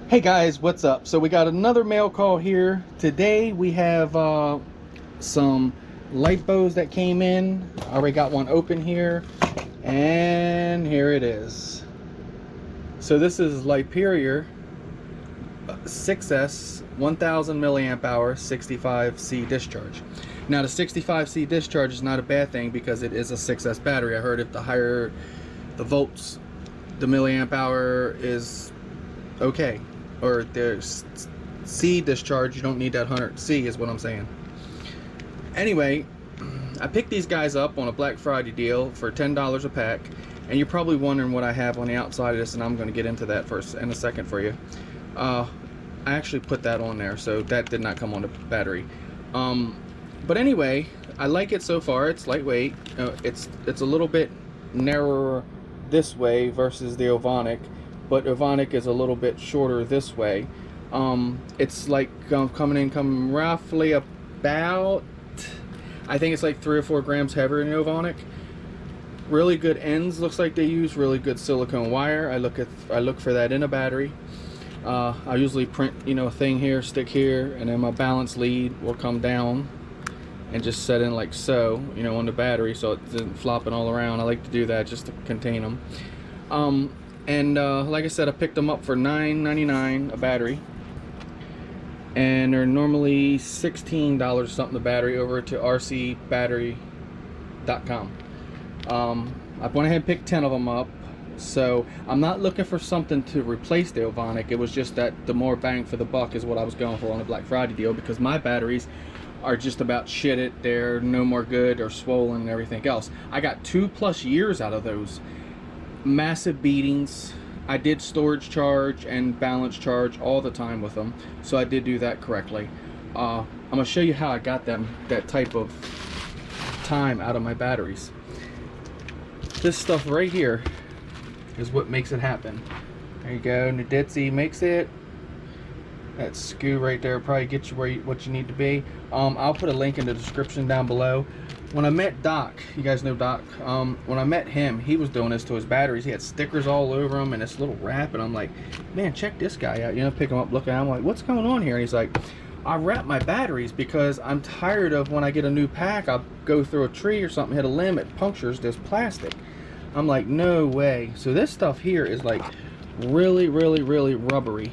Hey guys, what's up? So we got another mail call here. Today we have some Lipos that came in. I already got one open here, and here it is. So this is Lipo 6S 1000 milliamp hour 65C discharge. Now the 65C discharge is not a bad thing because it is a 6S battery. I heard if the higher the volts, the milliamp hour is okay. Or there's C discharge, you don't need that 100C is what I'm saying. Anyway, I picked these guys up on a Black Friday deal for $10 a pack, and you're probably wondering what I have on the outside of this, and I'm going to get into that first in a second for you. I actually put that on there, so that did not come on the battery. But anyway, I like it so far. It's lightweight. It's a little bit narrower this way versus the Ovonic, but Ovonic is a little bit shorter this way. It's like coming roughly about, I think it's like 3 or 4 grams heavier than Ovonic. Really good ends, looks like they use really good silicone wire. I look for that in a battery. I usually print, a thing here, stick here, and then my balance lead will come down and just set in like so, on the battery, so it isn't flopping all around. I like to do that just to contain them. And like I said, I picked them up for $9.99 a battery, and they're normally $16 something a battery over to rcbattery.com. I went ahead and picked 10 of them up, so I'm not looking for something to replace the Ovonic. It was just that the more bang for the buck is what I was going for on the Black Friday deal, because my batteries are just about shitted. They're no more good or swollen and everything else. I got 2+ years out of those. Massive beatings. I did storage charge and balance charge all the time with them, so I did do that correctly. I'm gonna show you how I got that type of time out of my batteries. This stuff right here is what makes it happen. There you go. Naditzi makes it. That screw right there probably gets you what you need to be. I'll put a link in the description down below. When I met Doc, you guys know Doc, when I met him, he was doing this to his batteries. He had stickers all over them and this little wrap, and I'm like, man, check this guy out. Pick him up, look at him, I'm like, what's going on here? And he's like, I wrap my batteries because I'm tired of when I get a new pack, I'll go through a tree or something, hit a limb, it punctures this plastic. I'm like, no way. So this stuff here is like really, really, really rubbery.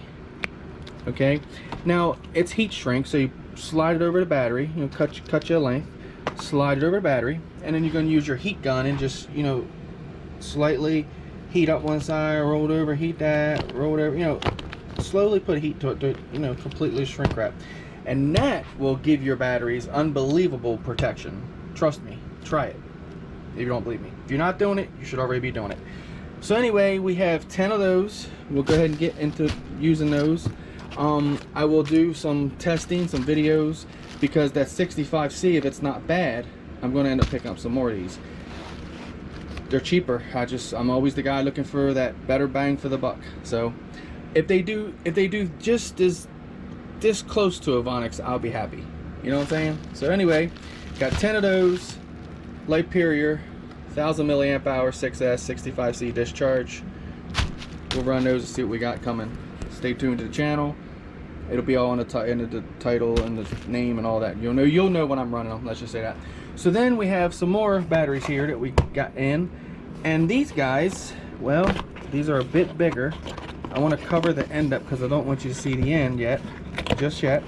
Okay, now it's heat shrink, so you slide it over the battery, cut your length, slide it over the battery, and then you're going to use your heat gun and just slightly heat up one side, roll it over, heat that, roll it over, slowly put heat to it to completely shrink wrap, and that will give your batteries unbelievable protection. Trust me, try it if you don't believe me. If you're not doing it, you should already be doing it. So anyway, we have 10 of those. We'll go ahead and get into using those. I will do some testing, some videos, because that 65C, if it's not bad, I'm going to end up picking up some more of these. They're cheaper. I'm always the guy looking for that better bang for the buck. So if they do just this close to Ovonics, I'll be happy. You know what I'm saying? So anyway, got 10 of those Lipo 1000 milliamp hour 6S 65C discharge. We'll run those and see what we got coming. Stay tuned to the channel. It'll be all in the title and the name and all that. You'll know when I'm running them. Let's just say that. So then we have some more batteries here that we got in, and these guys, well, these are a bit bigger. I want to cover the end up because I don't want you to see the end just yet.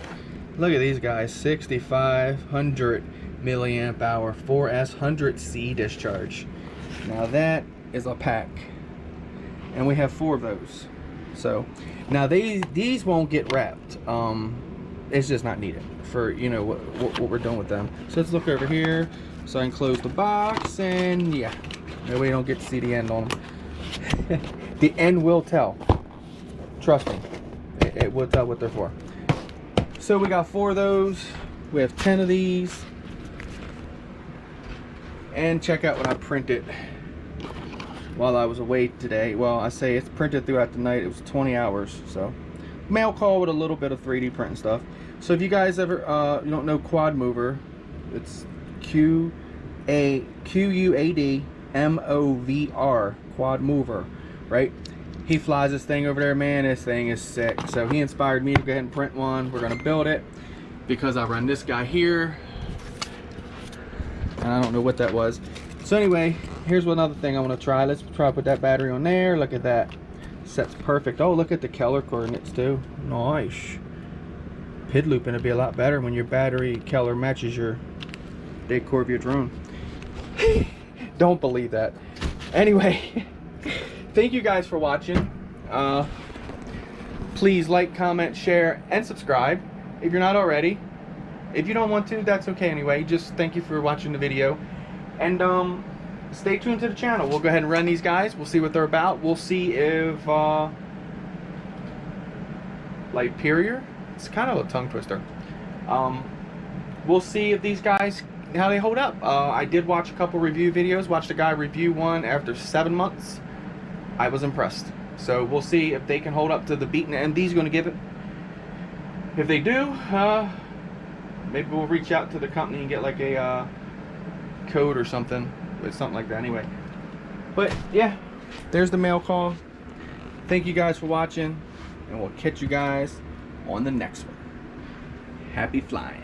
Look at these guys, 6500 milliamp hour 4S 100C discharge. Now that is a pack, and we have 4 of those. So now these won't get wrapped. It's just not needed for what we're doing with them. So let's look over here so I can close the box, and yeah, that way you don't get to see the end on them. The end will tell. Trust me, it will tell what they're for. So we got 4 of those. We have 10 of these. And check out what I printed while I was away today. Well, I say it's printed throughout the night. It was 20 hours, so mail call with a little bit of 3D printing stuff. So if you guys ever you don't know Quad Mover, it's QUAD MOVR, Quad Mover, right? He flies this thing over there, man. This thing is sick. So he inspired me to go ahead and print one. We're gonna build it because I run this guy here, and I don't know what that was. So anyway, here's another thing I want to try. Let's try to put that battery on there. Look at that. Sets perfect. Oh, look at the color coordinates too. Nice. Pid looping would be a lot better when your battery color matches your decor of your drone. Don't believe that. Anyway, thank you guys for watching. Please like, comment, share, and subscribe if you're not already. If you don't want to, that's okay anyway. Just thank you for watching the video. And stay tuned to the channel. We'll go ahead and run these guys. We'll see what they're about. We'll see if Lightperior, it's kind of a tongue twister. We'll see if these guys, how they hold up. I did watch a couple review videos. Watched a guy review one after 7 months. I was impressed. So we'll see if they can hold up to the beat and these going to give it. If they do, maybe we'll reach out to the company and get like a code or something. It's something like that anyway. But yeah, there's the mail call. Thank you guys for watching, and we'll catch you guys on the next one. Happy flying.